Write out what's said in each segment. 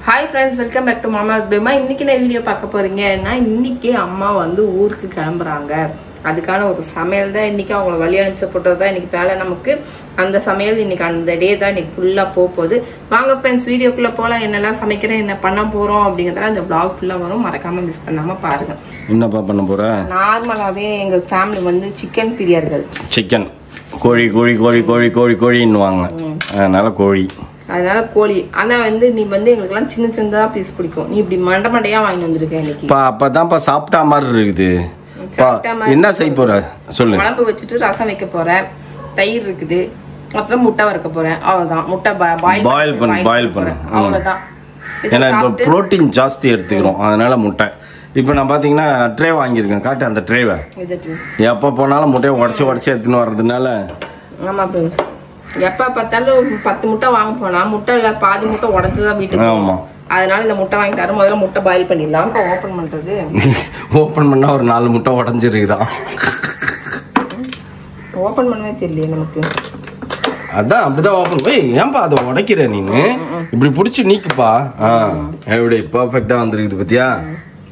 Hi friends, welcome back to Mama's Bema. இன்னைக்கு நான் video பார்க்க போறீங்கன்னா இன்னைக்கு அம்மா வந்து ஊருக்கு கிளம்புறாங்க. அதுக்கான ஒரு சமையல் தான் இன்னைக்கு அவங்கள வழி அனுப்பிச்சு போட்டது தான் இன்னைக்கு வேலை நமக்கு. அந்த சமையல் இன்னைக்கு அந்த டே தான் இன்னைக்கு ஃபுல்லா போகுது. வாங்க ஃப்ரெண்ட்ஸ் வீடியோக்குள்ள போலாம். என்னெல்லாம் சமைக்கிறேன், என்ன பண்ண போறோம் அப்படிங்கறத அந்த vlog ஃபுல்லா வரும். மறக்காம மிஸ் பண்ணாம பாருங்க. என்னப்பா பண்ண போற? நார்மலாவே எங்க ஃபேமிலி வந்து சிக்கன் பிரியர்கள். சிக்கன் கோழி கோழி கோழி கோழி கோழி கோழின்னுவாங்க. அதனால கோழி. அதனால கோழி. ஆனா வந்து நீ வந்து எங்களுக்கெல்லாம் சின்ன சின்னதா பீஸ் பிடிக்கும். நீ இப்படி மண்டையா வாங்கி வந்திருக்க இன்னைக்கு. அப்பதான்ப்பா சாப்பிட்டா மாதிரி இருக்குது. என்ன செய்ய போற சொல்லு. குழம்பு வச்சுட்டு ரசம் வைக்க போறேன், தயிர் இருக்குது, அப்புறம் முட்டை வறுக்க போறேன். அவ்வளவுதான். முட்டை பாயில் பண்ணு அவ்வளவுதான். ஏன்னா இப்போ புரோட்டீன் ஜாஸ்தி எடுத்துக்கிறோம், அதனால முட்டை. இப்போ நான் பாத்தீங்கன்னா ட்ரே வாங்கியிருக்கேன். காட்டு அந்த ட்ரேவை. எப்போ போனாலும் முட்டையை உடச்சி எடுத்துன்னு வர்றதுனால. ஆமா ஃப்ரெண்ட்ஸ், எப்ப பார்த்தாலும் 10 முட்டை வாங்க போனா முட்டைல பாதி முட்டை உடச்சுதான் வீட்டுக்கு. ஆமா, அதனால இந்த முட்டை வாங்கிட்டாரு. முதல்ல முட்டை பாயில் பண்ணிடலாம். ஓபன் பண்றது ஓபன் பண்ணா ஒரு 4 முட்டை உடஞ்சிருக்குதான். ஓபன் பண்ணவே தெரியல நமக்கு. அதான் அப்படிதான் ஓபன். ஏன்பா அதை உடைக்கிற நீனு? இப்படி பிடிச்சி நீக்குப்பா. எப்படி பர்ஃபெக்டா வந்துருக்குது பத்தியா?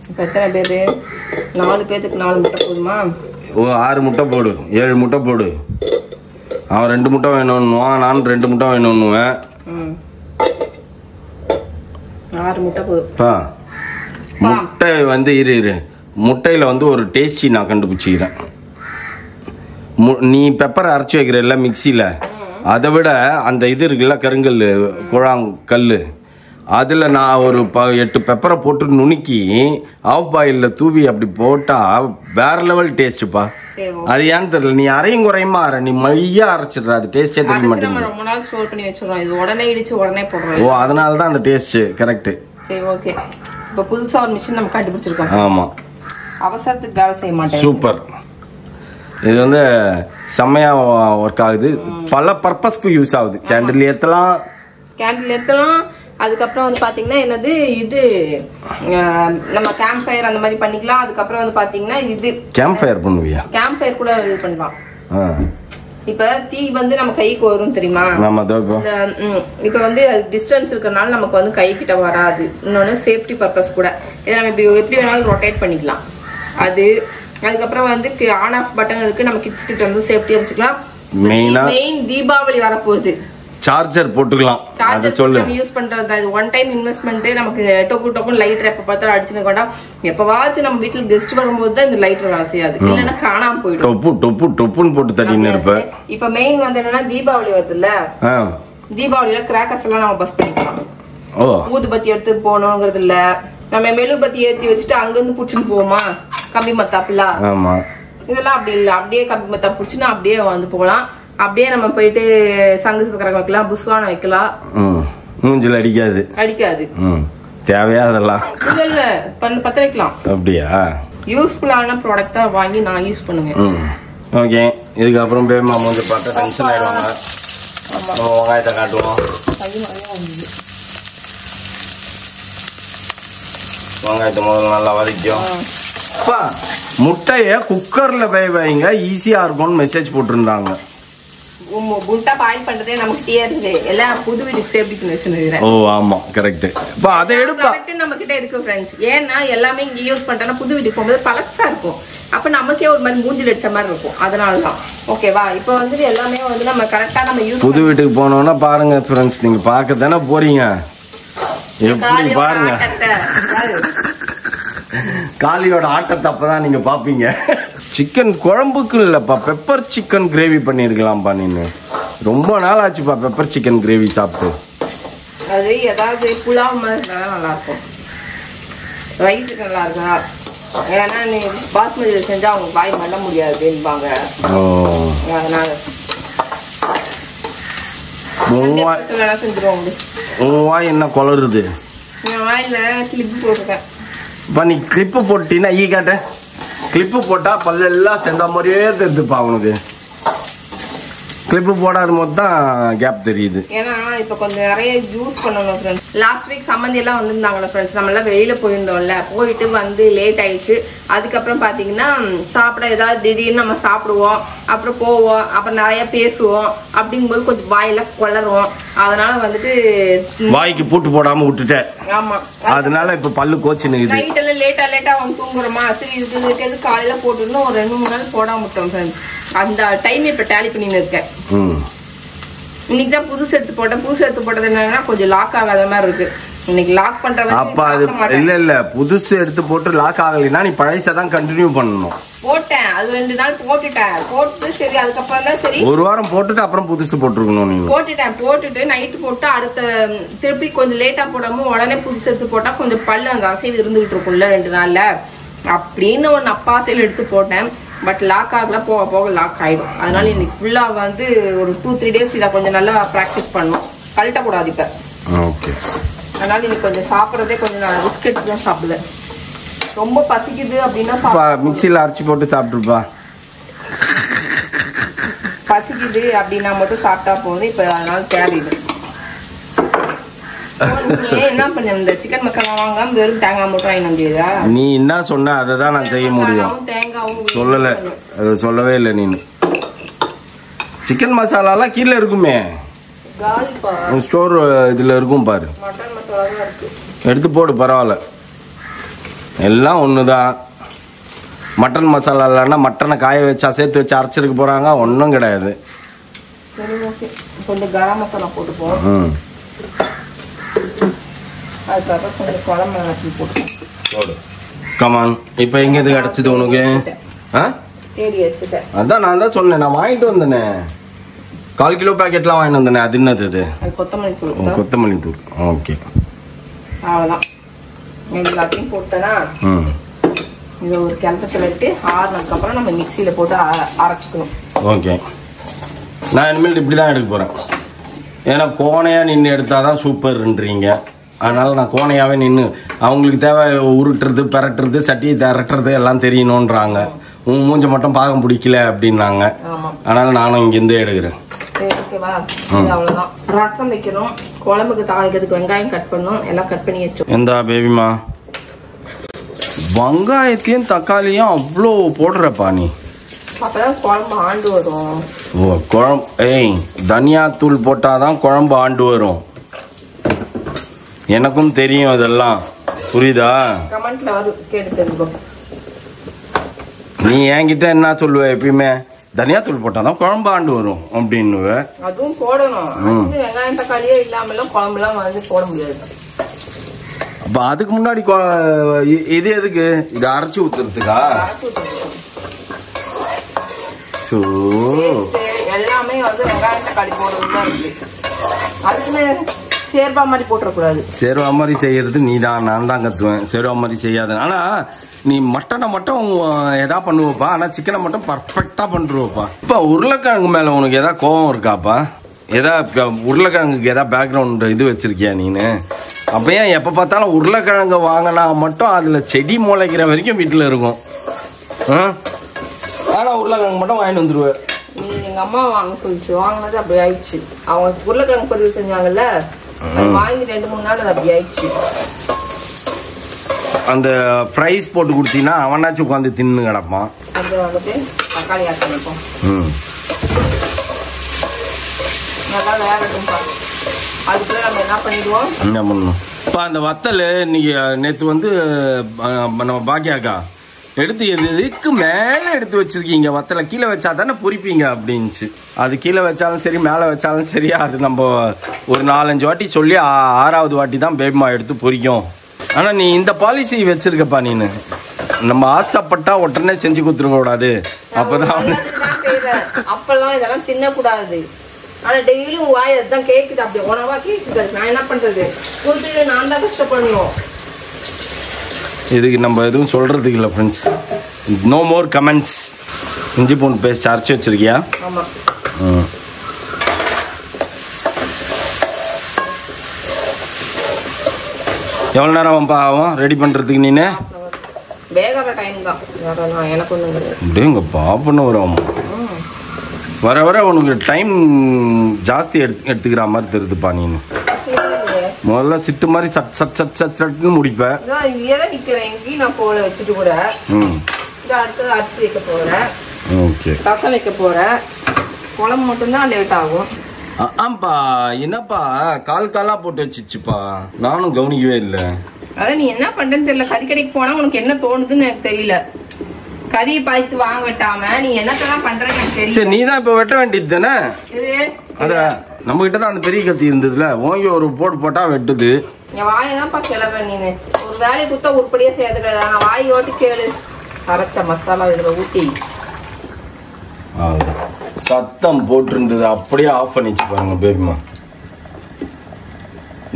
இப்ப எத்தனை பேரு? 4 பேருக்கு 4 முட்டை போதுமா? 6 முட்டை போடு, 7 முட்டை போடு. அவன் 2 முட்டை வேணும்னுவான், நான் 2 முட்டை வேணும்னுவேன். 6 முட்டை போதுப்பா. முட்டை வந்து இரு முட்டையில வந்து ஒரு டேஸ்டி நான் கண்டுபிடிச்சிக்கிறேன். நீ பெப்பரை அரைச்சி வைக்கிறல்ல மிக்சியில, அதை விட அந்த இது இருக்குல்ல கருங்கல் குழாங்கல், அதில் நான் ஒரு 8 பெப்பரை போட்டு நுணுக்கி ஆஃப் பாயிலில் தூவி அப்படி போட்டால் வேற லெவல் டேஸ்ட்டுப்பா. அது ஏன்னு தெரியல, நீ அரையும் குறையுமா அரை, நீ மையா அரைச்சிடுற, அது டேஸ்டே தெரிய மாட்டேங்குது. ரொம்ப நாள் ஸ்டோர் பண்ணி வச்சிரோம், இது உடனே இடிச்சு உடனே போடுறோம். ஓ, அதனால தான் அந்த டேஸ்ட் கரெக்ட். சரி ஓகே. இப்போ புதுசா ஒரு மிஷின் நம்ம கண்டுபிடிச்சிருக்கோம். ஆமா, அவசரத்துக்கு வேலை செய்ய மாட்டேன். சூப்பர். இது வந்து செம்மையா ஒர்க் ஆகுது. பல பர்பஸ்க்கு யூஸ் ஆகுது. கேண்டில் ஏத்தலாம். அதுக்கப்புறம் வந்து பாத்தீங்கன்னா என்னது இது, நம்ம கேம்ப் ஃபயர் அந்த மாதிரி பண்ணிக்கலாம். அதுக்கப்புறம் வந்து பாத்தீங்கன்னா இது கேம்ப் ஃபயர் பண்ணுவியா? கேம்ப் ஃபயர் கூட இது பண்ணலாம். இப்ப தீ வந்து நம்ம கைக்கு வரும் தெரியுமா? இப்ப வந்து டிஸ்டன்ஸ் இருக்கறனால நமக்கு வந்து கை கிட்ட வராது. இன்னொன்னு சேஃப்டி பர்பஸ் கூட இதை நம்ம எப்படி வேணாலும் ரொட்டேட் பண்ணிக்கலாம். அதுக்கப்புறம் வந்து ஆன் ஆஃப் பட்டன் இருக்கு. நம்ம கிட்ஸ் கிட்ட வந்து சேஃப்டியா வச்சுக்கலாம். மெயின் தீபாவளி வரப்போகுது. சார்ஜர் போட்டுக்கலாம். அத சொல்லு. யூஸ் பண்றது அது ஒன் டைம் இன்வெஸ்ட்மென்ட். நமக்கு டொக்கு லைட் எப்ப பார்த்தாலும் அடிச்சுன கொண்டா எப்பவாச்சும் நம்ம வீட்டுல கெஸ்ட் வரும்போது தான் இந்த லைட் வேலை செய்யாது, இல்லன்னா காணாம போயிடும். டொப்புன்னு போட்டு தட்டின்னு இருப்ப. இப்ப மெயின் வந்து என்னன்னா தீபாவளி வருதுல்ல, தீபாவளியில கிராக்கர்ஸ் எல்லாம் நம்ம பஸ் பண்ணிக்கலாம். ஊதுபத்தி எடுத்து போகணுங்கிறது இல்ல, நம்ம மெழுகுபத்தி ஏத்தி வச்சுட்டு அங்க இருந்து புடிச்சுன்னு போவோமா கம்பி மத்தாப்புல. இதெல்லாம் அப்படி இல்ல, அப்படியே கம்பி மத்தா புடிச்சுன்னா அப்படியே வந்து போகலாம். அப்படியே நம்ம போயிட்டு சங்கு சக்கரம் வைக்கலாம், புஸ்வானம் வைக்கலாம். மூஞ்சில அடிக்காது தேவையா அதெல்லாம் இல்ல பத்த வைக்கலாம். அப்படியா? யூஸ்ஃபுல்லான ப்ராடக்ட் தான் வாங்கி நான் யூஸ் பண்ணுவேன். ஓகே. இதுக்கப்புறம் பேமா மூஞ்சி பார்த்தா டென்ஷன் ஆயிடுவாங்க. வெங்காயத்தை காட்டுவோம். வெங்காயத்தை முதல்ல நல்லா வதக்கியும். முட்டைய குக்கர்ல வேக வைங்க, ஈஸியா இருக்கும்னு மெசேஜ் போட்டிருந்தாங்க. முட்டை பாயில் பண்றதே நமக்கு இருக்கு. எல்லாம் புது வீடு சேஃப்டிக்கு வச்சிருக்கேன். ஓ ஆமா கரெக்ட். பா அதை எடுப்பா நம்ம கிட்ட இருக்கு फ्रेंड्स. ஏன்னா எல்லாமே இங்க யூஸ் பண்றேன்னா புது வீட்டுக்கு போகும்போது பழசா இருக்கும். அப்ப நமக்கே ஒரு மாதிரி மூஞ்சில அடிச்ச மாதிரி இருக்கும். அதனால தான் ஓகேவா. இப்போ வந்து எல்லாமே வந்து நம்ம கரெக்ட்டா நம்ம யூஸ். புது வீட்டுக்கு போனோம்னா பாருங்க फ्रेंड्स, நீங்க பார்க்க தானே போறீங்க. எப்படி பாருங்க காளியோட ஆட்டத்தை அப்பதான் நீங்க பாப்பீங்க. சிக்கன் குழம்புக்கு இல்லப்பா, பெப்பர் சிக்கன் கிரேவி பண்ணிருக்கலாம்ப்பா. நீங்க ரொம்ப நாள் ஆச்சுப்பா பெப்பர் சிக்கன் கிரேவி சாப்பிட்டு. அது ஏதாவது புலாவ் மாதிரி நல்லா இருக்கும், ரைஸ் நல்லா இருக்கா. ஏன்னா நீ பாஸ்மதி செஞ்சா அவங்க வாய் பண்ண முடியாதுன்பாங்க. அதனால வாய் என்ன குளருது? வாயில கிளிப்பு போட்டுருக்கேன். நீ கிளிப்பு போட்டீங்கன்னா ஈ காட்ட. கிளிப்பு போட்டா பல்லெல்லாம் சேர்ந்த மாதிரியே தெரிஞ்சுப்பா உனக்கு. கிளிப்பு போடாத போது தான் கேப் தெரியுது. ஏன்னா இப்ப கொஞ்சம் நிறைய யூஸ் பண்ணணும் ஃப்ரெண்ட்ஸ். லாஸ்ட் வீக் சம்மந்தி எல்லாம் வந்திருந்தாங்களா ஃப்ரெண்ட்ஸ், நம்ம எல்லாம் வெளியில போயிருந்தோம்ல, போயிட்டு வந்து லேட் ஆயிடுச்சு. அதுக்கப்புறம் பாத்தீங்கன்னா சாப்பிட ஏதாவது திடீர்னு நம்ம சாப்பிடுவோம், அப்புறம் போவோம், அப்புறம் நிறைய பேசுவோம். அப்படிங்கும்போது கொஞ்சம் வாயெல்லாம் குளறுவோம். அதனால வந்துட்டு வாய்க்கு பூட்டு போடாம விட்டுட்டேன். ஆமா, அதனால இப்ப பல்லு கோச்சு நிக்குது. நைட் எல்லாம் லேட்டா அவங்க தூங்குறோமா, சரி இதுக்கு காலையில போட்டுன்னு ஒரு 2-3 நாள் போடாம விட்டோம் ஃப்ரெண்ட்ஸ். அந்த டைம் இப்ப டேலி பண்ணின்னு இருக்கேன். இன்னைக்கு தான் புதுசு எடுத்து போட்டேன். புதுசு எடுத்து போட்டது என்னன்னா கொஞ்சம் லாக் ஆகாத மாதிரி இருக்கு. இன்னைக்கு லாக் பண்ற அப்ப அது இல்ல புதுசு எடுத்து போட்டு லாக் ஆகலைன்னா நீ பழைசா தான் கண்டினியூ பண்ணணும். போட்டேன், அது 2 நாள் போட்டுட்டேன். போட்டு சரி அதுக்கப்புறம் தான் சரி ஒரு வாரம் போட்டுட்டு அப்புறம் புதுசு போட்டுருக்கணும். நீங்க போட்டுட்டு நைட்டு போட்டு அடுத்த திருப்பி கொஞ்சம் லேட்டா போடாம உடனே புதுசு எடுத்து போட்டா கொஞ்சம் பல்லு அந்த அசைவு இருந்துகிட்டு இருக்கும்ல 2 நாள்ல அப்படின்னு ஒரு நப்பாசையில் எடுத்து போட்டேன். பட் லாக் ஆகல, போக போக லாக் ஆயிடும். அதனால இன்னைக்கு ஃபுல்லா வந்து ஒரு 2-3 டேஸ் இதை கொஞ்சம் நல்லா ப்ராக்டிஸ் பண்ணும். கழட்டக்கூடாது இப்ப. ஓகே. அதனால இன்னைக்கு கொஞ்சம் சாப்பிட்றதே கொஞ்சம் நான் ரிஸ்க் எடுத்து தான் சாப்பிடுவேன். ரொம்ப பசிக்குது அப்படின்னா மிக்சியில் அரைச்சி போட்டு சாப்பிட்டுருப்பா. பசிக்குது அப்படின்னா மட்டும் சாப்பிட்டா போதும். இப்ப அதனால தேவையில்லை. என்ன பண்ண இந்த சிக்கன் மசாலா வாங்காம வெறும் தேங்காய் மட்டும் வாங்கி வந்தீங்களா? நீ என்ன சொன்ன அதை தான் நான் செய்ய முடியும். சொல்லல, அது சொல்லவே இல்லை. நீ சிக்கன் மசாலாலாம் கீழே இருக்குமே, ஸ்டோர் இதுல இருக்கும் பாரு, எடுத்து போடு, பரவாயில்ல. எல்லாம் ஒண்ணுதான். மட்டன் மசாலா இல்லைன்னா மட்டனை காய வச்சா சேர்த்து வச்சு அரைச்சிருக்க போறாங்க, ஒன்றும் கிடையாது. கொஞ்சம் கரம் மசாலா போட்டுப்போம். அதுக்கப்புறம் கொஞ்சம் குழம்பு மிளகாய் போட்டு கமான். இப்போ எங்க இது கிடைச்சது உனக்கு? அதான் நான் தான் சொன்னேன், நான் வாங்கிட்டு வந்தேனே 1/4 கிலோ பேக்கெட்லாம் வாங்கிட்டு வந்தேனே. அது என்னது? அது கொத்தமல்லி தூள். கொத்தமல்லி தூள். ஓகே, அவ்வளோதான். எல்லாத்தையும் போட்டேன்னா இதை ஒரு கிணத்துல விட்டு ஆறுனதுக்கப்புறம் நம்ம மிக்சியில போட்டு அரைச்சிக்கணும். ஓகே. நான் இனிமேல் இப்படி தான் எடுக்க போறேன். ஏன்னா கோணையா நின்று எடுத்தாதான் சூப்பர்ன்றீங்க. அதனால நான் கோணையாவே நின்று, அவங்களுக்கு தேவை உருட்டுறது, பெரட்டுறது, சட்டியை திரட்டுறது எல்லாம் தெரியணுன்றாங்க. உன் மூஞ்ச மட்டும் பாகம் பிடிக்கல அப்படின்னாங்க. அதனால நானும் இங்கிருந்தே எடுக்கிறேன். ஓகேவா? அவ்வளவுதான். ரசம் வைக்கணும், குழம்புக்கு தாளிக்கிறதுக்கு வெங்காயம் கட் பண்ணணும், எல்லாம் கட் பண்ணி வச்சோம். எந்தா பேபிமா, வெங்காயத்தையும் தக்காளியும் அவ்வளோ போடுறப்பா நீ? அப்பதான் குழம்பு ஆண்டு வரும். ஓ, குழம்பு தனியா தூள் போட்டாதான் குழம்பு ஆண்டு வரும். எனக்கும் தெரியும் அதெல்லாம், புரியுதா? கமெண்ட்ல வரும், கேட்டு தெரிஞ்சுக்கோ. நீ என்கிட்ட என்ன சொல்லுவ எப்பயுமே, தனியா தூள் போட்டாதான் குழம்பு ஆண்டு வரும் அப்படின்னு. அதுவும் போடணும். வெங்காயம் தக்காளியே இல்லாமலாம் குழம்புலாம் வந்து போட முடியாது. அப்ப அதுக்கு முன்னாடி இது எதுக்கு? இதை அரைச்சி ஊத்துறதுக்கா? எல்லாமே வந்து வெங்காயம் தக்காளி போடுறதுதான் இருக்கு. அதுக்குன்னு சேர்வா மாதிரி போட்டுறக்கூடாது. சேர்வா மாதிரி செய்யறது நீ தான், நான் தான் கத்துவேன். சேர்வா மாதிரி செய்யாத. ஆனா நீ மட்டனை மட்டும் எதா பண்ணுவப்பா, ஆனா சிக்கனை மட்டும் பர்ஃபெக்டா பண்ணுருவப்பா. இப்ப உருளைக்கிழங்கு மேல உனக்கு எதா கோவம் இருக்காப்பா? எதா உருளைக்கிழங்குக்கு எதா பேக்ரவுண்ட் இது வச்சிருக்கியா நீனு? அப்ப ஏன் எப்ப பார்த்தாலும் உருளைக்கிழங்கு வாங்கினா மட்டும் அதுல செடி முளைக்கிற வரைக்கும் வீட்டுல இருக்கும். ஆனா உருளைக்கிழங்கு மட்டும் வாங்கிட்டு வந்துருவேன். நீ எங்க அம்மா வாங்க சொல்லிச்சு, வாங்கினது அப்படி ஆயிடுச்சு. அவங்க உருளைக்கிழங்கு பொரியல் செஞ்சாங்கல்ல, வாங்கி 2-3 நாள் அது அப்படி ஆயிடுச்சு. அந்த ஃப்ரைஸ் போட்டு கொடுத்தீங்கன்னா அவனாச்சும் உட்காந்து தின்னு கிடப்பான். தக்காளி ஆட் பண்ணிப்போம். நல்லா வேகட்டும்பா. அதுக்குள்ள நம்ம என்ன பண்ணிடுவோம், என்ன பண்ணணும் இப்போ அந்த வத்தல் இன்னைக்கு நேற்று வந்து நம்ம பாக்கியாக்கா எடுத்து எதுக்கு மேலே எடுத்து வச்சிருக்கீங்க, வத்தலை கீழே வச்சா தானே பொரிப்பீங்க அப்படின்ச்சு. அது கீழே வச்சாலும் சரி மேலே வச்சாலும் சரி, அது நம்ம ஒரு 4-5 வாட்டி சொல்லி 6வது வாட்டி தான் பேபிமா எடுத்து பொரிக்கும். ஆனால் நீ இந்த பாலிசி வச்சிருக்கப்பா நீனு. நம்ம ஆசைப்பட்டா உடனே செஞ்சு கொடுத்துருக்க கூடாது. அப்பதான் அப்பெல்லாம் இதெல்லாம் தின்னக்கூடாது. ஆனா டெய்லியும் வாய் அதுதான் கேக்குது, அப்படி உணவா கேக்குது. நான் என்ன பண்றது, கூட்டிட்டு நான் தான் கஷ்டப்படணும். இதுக்கு நம்ம எதுவும் சொல்றதுக்கு இல்லை ஃப்ரெண்ட்ஸ். No more comments. இஞ்சி பூண்டு பேஸ்ட் அரைச்சி வச்சிருக்கியா? ஆமா. எவ்வளோ நேரம் ஆகும் ரெடி பண்ணுறதுக்கு? நீனு வேகிற டைம் தான், எனக்கு ஒன்றும் கிடையாது. அப்படியே உங்கள் பாப்புன்னு வரும். வர வர உனக்கு டைம் ஜாஸ்தி எடுத்துக்கிற மாதிரி தெரியுதுப்பா நீ. முதல்ல சிட்டு மாதிரி சட் சட் சட் சட் சட்னு முடிப்பேன். நான் போல வச்சுட்டு கூட அடுத்தது அரிசி வைக்க போறேன். ஓகே, ரசம் வைக்க போறேன். குழம்பு மட்டும்தான் லேட் ஆகும். ஆம்பா, என்னப்பா கால் காலா போட்டு வச்சிச்சுப்பா, நானும் கவனிக்கவே இல்லை. அதான் நீ என்ன பண்றேன்னு தெரியல. கறி கடைக்கு போனா உனக்கு என்ன தோணுதுன்னு எனக்கு தெரியல. கறியை பார்த்து வாங்க வெட்டாம நீ என்னத்தெல்லாம் பண்றேன்னு எனக்கு தெரியல. சரி, நீ தான் இப்ப வெட்ட வேண்டியது தானே. அத நம்ம கிட்ட தான் அந்த பெரிய கத்தி இருந்ததுல, ஓங்கி ஒரு போட்டு போட்டா வெட்டுது. என் வாயதான்ப்பா கிளற. நீனு ஒரு வேலையை குத்தா உருப்படியா செய்யாது கிடையாது. நான் வாய் ஓட்டி கேளு. அரைச்ச மசாலா இதுல ஊட்டி சத்தம் போட்டிருந்தது அப்படியே ஆஃப் பண்ணிச்சு பாருங்க பேபிமா.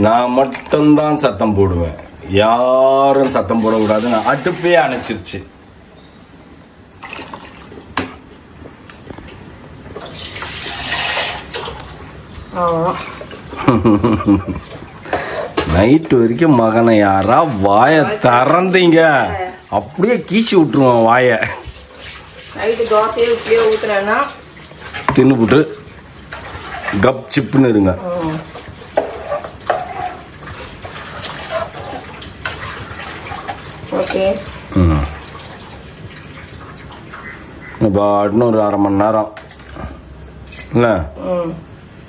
நான் மட்டும்தான் சத்தம் போடுவேன், யாரும் சத்தம் போடக்கூடாதுன்னு அடுப்பே அணைச்சிருச்சு. நைட்டு வரைக்கும் மகனை யாரா வாய திறந்தீங்க அப்படியே கீசி விட்டுருவான் வாய. நைட்டு தோசையே இப்படியே ஊத்துறேன்னா தின்னுபுட்டு கப் சிப்புன்னு இருங்க. ஓகே, இப்போ இன்னொரு அரை மணி நேரம் இல்லை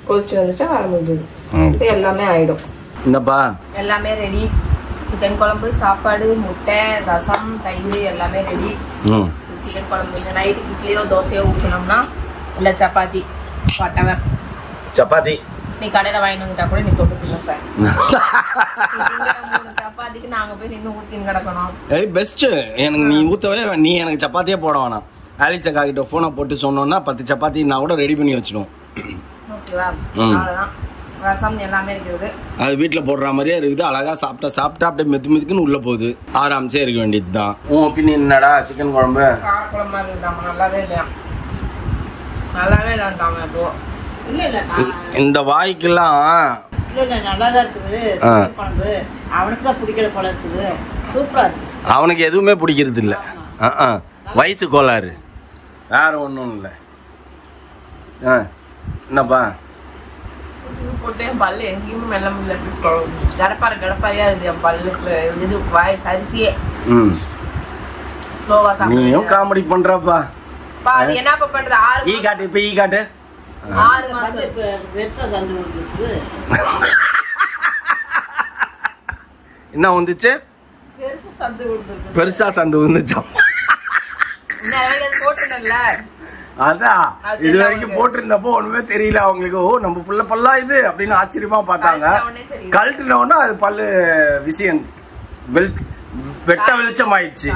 கொதிச்சு வந்துட்டு ஆரம்பிச்சது எல்லாமே ஆயிடும். என்னப்பா எல்லாமே ரெடி. சிக்கன் குழம்பு, சாப்பாடு, முட்டை, ரசம், தயிர் எல்லாமே ரெடி. சிக்கன் குழம்பு இந்த நைட்டுக்கு இட்லியோ தோசையோ ஊற்றணும்னா இல்லை சப்பாத்தி வட்டவர் சப்பாத்தி நீ கடையில் வாங்கிட்டு வந்துட்டா கூட நீ தொட்டுக்கல சார். 3 சப்பாத்திக்கு நாங்கள் போய் நின்று ஊற்றின்னு கிடக்கணும். ஏய் பெஸ்ட், எனக்கு நீ ஊற்றவே நீ எனக்கு சப்பாத்தியே போட வேணாம். ஆலிஸ் அக்கா கிட்ட ஃபோனை போட்டு சொன்னோன்னா 10 சப்பாத்தி நான் கூட ரெடி பண்ணி வச்சிடுவோம். ஓகேவா? அவ்வளோதான். ரசம் எல்லாமே இருக்குது. அது வீட்டில் போடுற மாதிரியே இருக்குது. அழகா சாப்பிட்டா அப்படியே மெதுக்குன்னு உள்ள போகுது. ஆராம்சே இருக்க வேண்டியது தான். உன் ஒப்பீனியன் என்னடா? சிக்கன் குழம்பு கார குழம்பா இருக்குதாமா? நல்லாவே இல்லையா? நல்லாவே இல்லைன்ட்டாங்க. இப்போ இந்த வாய்க்கெல்லாம் நல்லாதான் இருக்குது குழம்பு. அவனுக்கு தான் பிடிக்கிற போல இருக்குது. சூப்பரா இருக்கு. அவனுக்கு எதுவுமே பிடிக்கிறது இல்லை. வயசு கோளாறு, வேற ஒன்றும் இல்லை. என்னப்பா போட்டு என் பல்லு எங்கேயுமே மெல்ல முடியல. கடப்பாரியா இருக்குது என் பல்லுக்கு. இது வாய்ஸ் அரிசியே ஸ்லோவா. நீயும் காமெடி பண்றப்பா. அது என்னப்பா பண்றது? 6 காட்டு இப்ப காட்டு. 6 மாசம் பெருசா வந்து வந்துச்சு. என்ன வந்துச்சு? பெருசா சந்து வந்துச்சா? போட்டுனல்ல அதான் இது வரைக்கும் போட்டிருந்தப்போ ஒண்ணுமே தெரியல அவங்களுக்கு. ஓ நம்ம புள்ள பல்லா இது அப்படின்னு ஆச்சரியமா பார்த்தாங்க. கழட்டின உடனே அது பல்லு விஷயம் வெட்ட வெளிச்சம் ஆயிடுச்சு.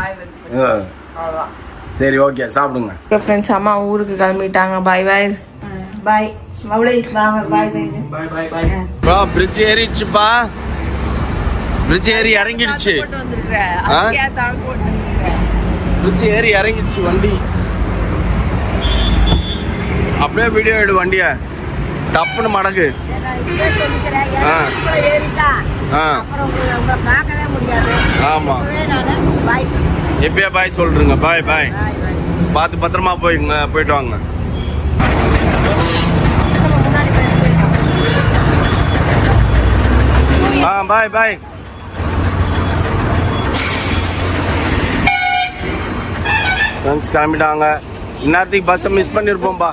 சரி ஓகே, சாப்பிடுங்க. ஃப்ரெண்ட்ஸ், அம்மா ஊருக்கு கிளம்பிட்டாங்க. பாய் பாய் பாய் மவுளை வாங்க. பாய் பாய் பாய் பாய் பா. பிரிட்ஜ் ஏறிச்சுப்பா. பிரிட்ஜ் ஏறி இறங்கிடுச்சு. பிரிட்ஜ் ஏறி இறங்கிடுச்சு வண்டி. அப்படியே வீடியோ எடு வண்டிய. தப்புன்னு மடக்கு. ஆமா, எப்பயா பாய் சொல்றீங்க. பாய் பாய். பார்த்து பத்திரமா போயிட்டு வாங்க. பாய் பாய். ஃப்ரெண்ட்ஸ் கிளம்பிட்டாங்க. இந்நேரத்துக்கு பஸ்ஸை மிஸ் பண்ணிருப்போம்பா.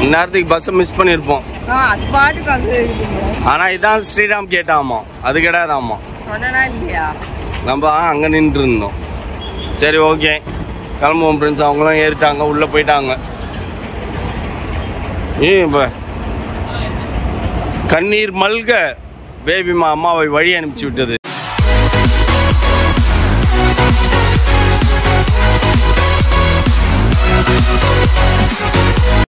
இந்நேரத்துக்கு பஸ்ஸை மிஸ் பண்ணிருப்போம். ஆனா இதான் ஸ்ரீராம் கேட். ஆமா, அது கிடையாதாமா. நம்ம அங்க நின்று இருந்தோம். சரி ஓகே, கிளம்புவோம் ஃப்ரெண்ட்ஸ். அவங்களும் ஏறிட்டாங்க, உள்ள போயிட்டாங்க. இப்ப கண்ணீர் மல்க பேபிமா அம்மாவை வழி அனுப்பிச்சு விட்டது.